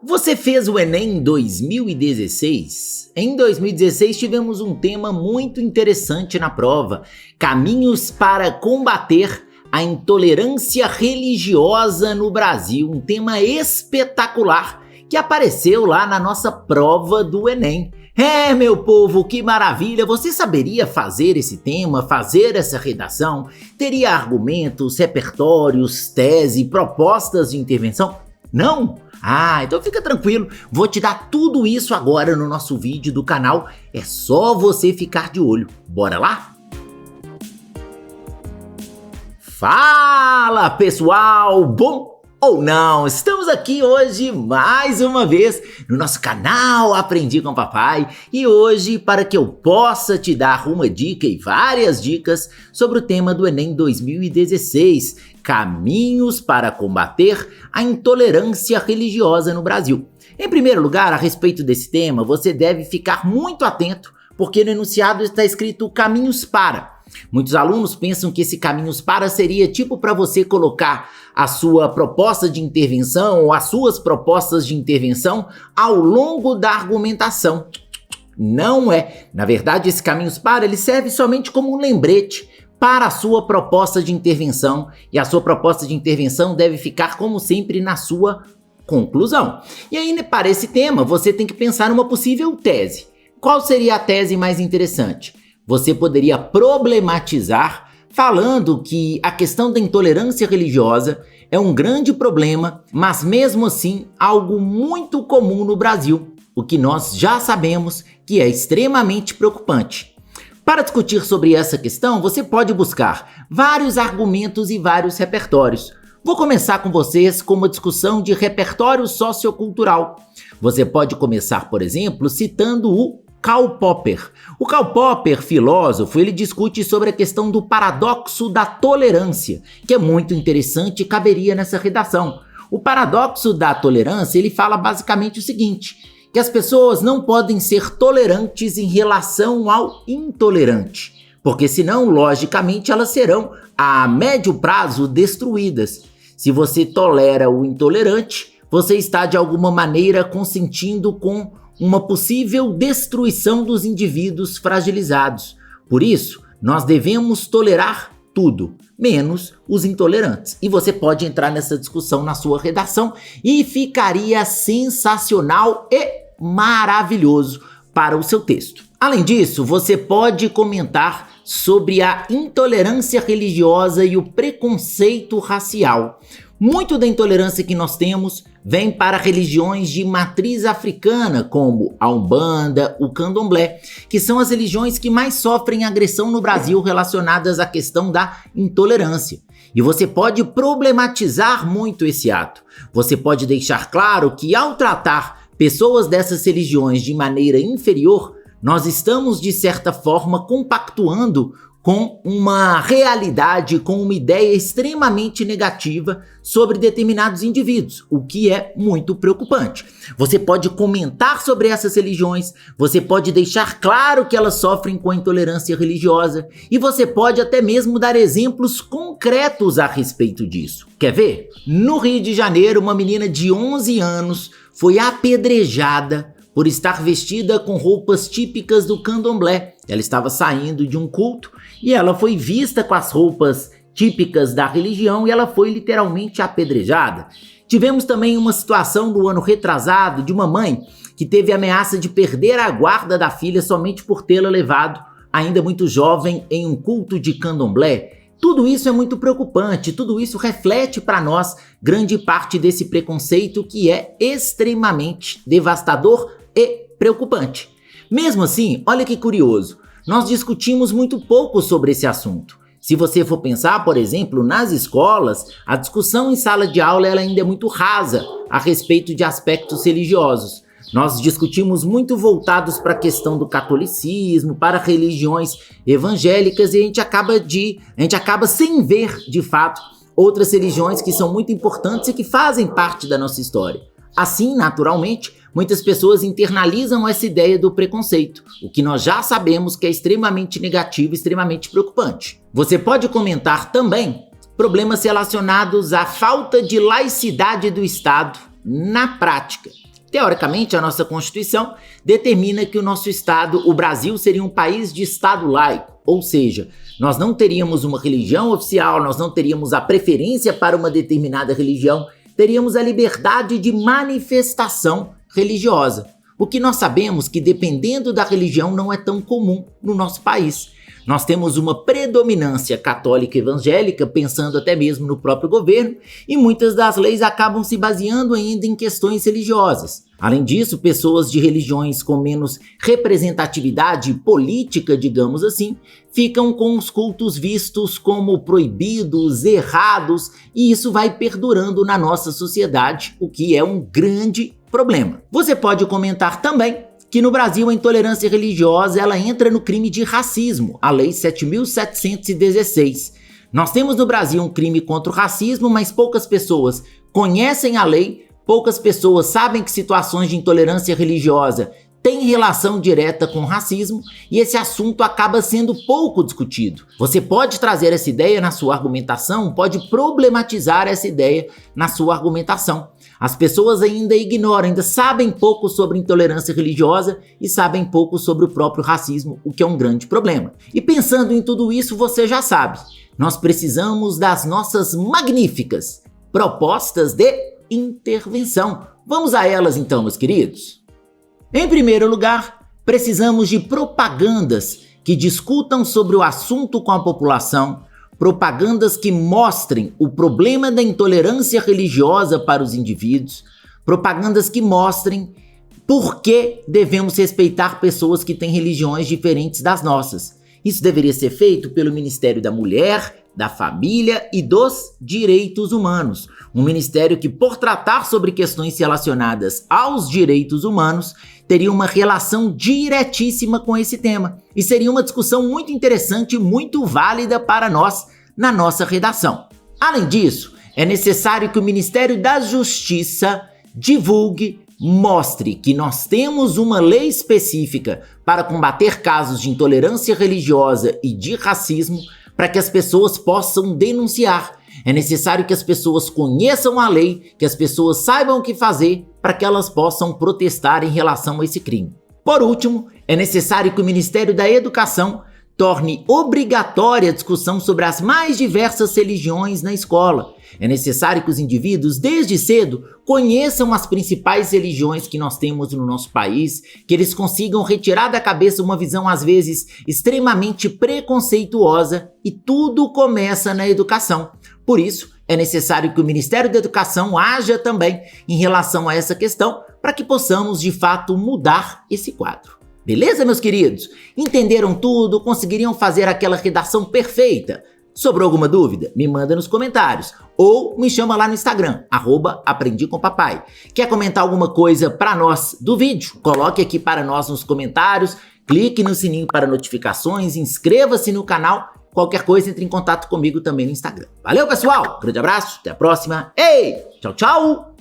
Você fez o Enem em 2016? Em 2016 tivemos um tema muito interessante na prova: caminhos para combater a intolerância religiosa no Brasil. Um tema espetacular que apareceu lá na nossa prova do Enem. Meu povo, que maravilha! Você saberia fazer esse tema, fazer essa redação? Teria argumentos, repertórios, tese, propostas de intervenção? Não? Então fica tranquilo, vou te dar tudo isso agora no nosso vídeo do canal, é só você ficar de olho. Bora lá? Fala pessoal, bom ou não? Estamos aqui hoje mais uma vez no nosso canal Aprendi com Papai e hoje, para que eu possa te dar uma dica e várias dicas sobre o tema do Enem 2016, caminhos para combater a intolerância religiosa no Brasil. Em primeiro lugar, a respeito desse tema, você deve ficar muito atento, porque no enunciado está escrito caminhos para. Muitos alunos pensam que esse caminhos para seria tipo para você colocar a sua proposta de intervenção ou as suas propostas de intervenção ao longo da argumentação. Não é. Na verdade, esse caminhos para ele serve somente como um lembrete para a sua proposta de intervenção, e a sua proposta de intervenção deve ficar, como sempre, na sua conclusão. E aí, para esse tema, você tem que pensar numa possível tese. Qual seria a tese mais interessante? Você poderia problematizar falando que a questão da intolerância religiosa é um grande problema, mas mesmo assim algo muito comum no Brasil, o que nós já sabemos que é extremamente preocupante. Para discutir sobre essa questão, você pode buscar vários argumentos e vários repertórios. Vou começar com vocês com uma discussão de repertório sociocultural. Você pode começar, por exemplo, citando o Karl Popper. O Karl Popper, filósofo, ele discute sobre a questão do paradoxo da tolerância, que é muito interessante e caberia nessa redação. O paradoxo da tolerância, ele fala basicamente o seguinte: que as pessoas não podem ser tolerantes em relação ao intolerante, porque senão, logicamente, elas serão, a médio prazo, destruídas. Se você tolera o intolerante, você está de alguma maneira consentindo com uma possível destruição dos indivíduos fragilizados. Por isso, nós devemos tolerar tudo, menos os intolerantes. E você pode entrar nessa discussão na sua redação e ficaria sensacional e maravilhoso para o seu texto. Além disso, você pode comentar sobre a intolerância religiosa e o preconceito racial. Muito da intolerância que nós temos vem para religiões de matriz africana, como a Umbanda, o Candomblé, que são as religiões que mais sofrem agressão no Brasil relacionadas à questão da intolerância. E você pode problematizar muito esse ato. Você pode deixar claro que, ao tratar pessoas dessas religiões de maneira inferior, nós estamos, de certa forma, compactuando com uma realidade, com uma ideia extremamente negativa sobre determinados indivíduos, o que é muito preocupante. Você pode comentar sobre essas religiões, você pode deixar claro que elas sofrem com a intolerância religiosa e você pode até mesmo dar exemplos concretos a respeito disso. Quer ver? No Rio de Janeiro, uma menina de 11 anos foi apedrejada por estar vestida com roupas típicas do Candomblé. Ela estava saindo de um culto e ela foi vista com as roupas típicas da religião e ela foi literalmente apedrejada. Tivemos também uma situação do ano retrasado de uma mãe que teve ameaça de perder a guarda da filha somente por tê-la levado, ainda muito jovem, em um culto de Candomblé. Tudo isso é muito preocupante, tudo isso reflete para nós grande parte desse preconceito que é extremamente devastador e preocupante. Mesmo assim, olha que curioso, nós discutimos muito pouco sobre esse assunto. Se você for pensar, por exemplo, nas escolas, a discussão em sala de aula ela ainda é muito rasa a respeito de aspectos religiosos. Nós discutimos muito voltados para a questão do catolicismo, para religiões evangélicas, e a gente acaba sem ver, de fato, outras religiões que são muito importantes e que fazem parte da nossa história. Assim, naturalmente, muitas pessoas internalizam essa ideia do preconceito, o que nós já sabemos que é extremamente negativo e extremamente preocupante. Você pode comentar também problemas relacionados à falta de laicidade do Estado na prática. Teoricamente, a nossa Constituição determina que o nosso Estado, o Brasil, seria um país de Estado laico, ou seja, nós não teríamos uma religião oficial, nós não teríamos a preferência para uma determinada religião, teríamos a liberdade de manifestação religiosa. O que nós sabemos que, dependendo da religião, não é tão comum no nosso país. Nós temos uma predominância católica evangélica, pensando até mesmo no próprio governo, e muitas das leis acabam se baseando ainda em questões religiosas. Além disso, pessoas de religiões com menos representatividade política, digamos assim, ficam com os cultos vistos como proibidos, errados, e isso vai perdurando na nossa sociedade, o que é um grande problema. Você pode comentar também que no Brasil a intolerância religiosa ela entra no crime de racismo, a Lei 7.716. Nós temos no Brasil um crime contra o racismo, mas poucas pessoas conhecem a lei, poucas pessoas sabem que situações de intolerância religiosa têm relação direta com racismo e esse assunto acaba sendo pouco discutido. Você pode trazer essa ideia na sua argumentação, pode problematizar essa ideia na sua argumentação. As pessoas ainda ignoram, ainda sabem pouco sobre intolerância religiosa e sabem pouco sobre o próprio racismo, o que é um grande problema. E pensando em tudo isso, você já sabe, nós precisamos das nossas magníficas propostas de intervenção. Vamos a elas então, meus queridos? Em primeiro lugar, precisamos de propagandas que discutam sobre o assunto com a população, propagandas que mostrem o problema da intolerância religiosa para os indivíduos, propagandas que mostrem por que devemos respeitar pessoas que têm religiões diferentes das nossas. Isso deveria ser feito pelo Ministério da Mulher, da Família e dos Direitos Humanos. Um ministério que, por tratar sobre questões relacionadas aos direitos humanos, teria uma relação diretíssima com esse tema. E seria uma discussão muito interessante e muito válida para nós na nossa redação. Além disso, é necessário que o Ministério da Justiça divulgue, mostre que nós temos uma lei específica para combater casos de intolerância religiosa e de racismo, para que as pessoas possam denunciar. É necessário que as pessoas conheçam a lei, que as pessoas saibam o que fazer para que elas possam protestar em relação a esse crime. Por último, é necessário que o Ministério da Educação torne obrigatória a discussão sobre as mais diversas religiões na escola. É necessário que os indivíduos, desde cedo, conheçam as principais religiões que nós temos no nosso país, que eles consigam retirar da cabeça uma visão, às vezes, extremamente preconceituosa, e tudo começa na educação. Por isso, é necessário que o Ministério da Educação haja também em relação a essa questão, para que possamos, de fato, mudar esse quadro. Beleza, meus queridos? Entenderam tudo? Conseguiriam fazer aquela redação perfeita? Sobrou alguma dúvida? Me manda nos comentários ou me chama lá no Instagram, @aprendicompapai. Quer comentar alguma coisa para nós do vídeo? Coloque aqui para nós nos comentários, clique no sininho para notificações, inscreva-se no canal. Qualquer coisa, entre em contato comigo também no Instagram. Valeu, pessoal! Grande abraço, até a próxima. Ei, tchau, tchau!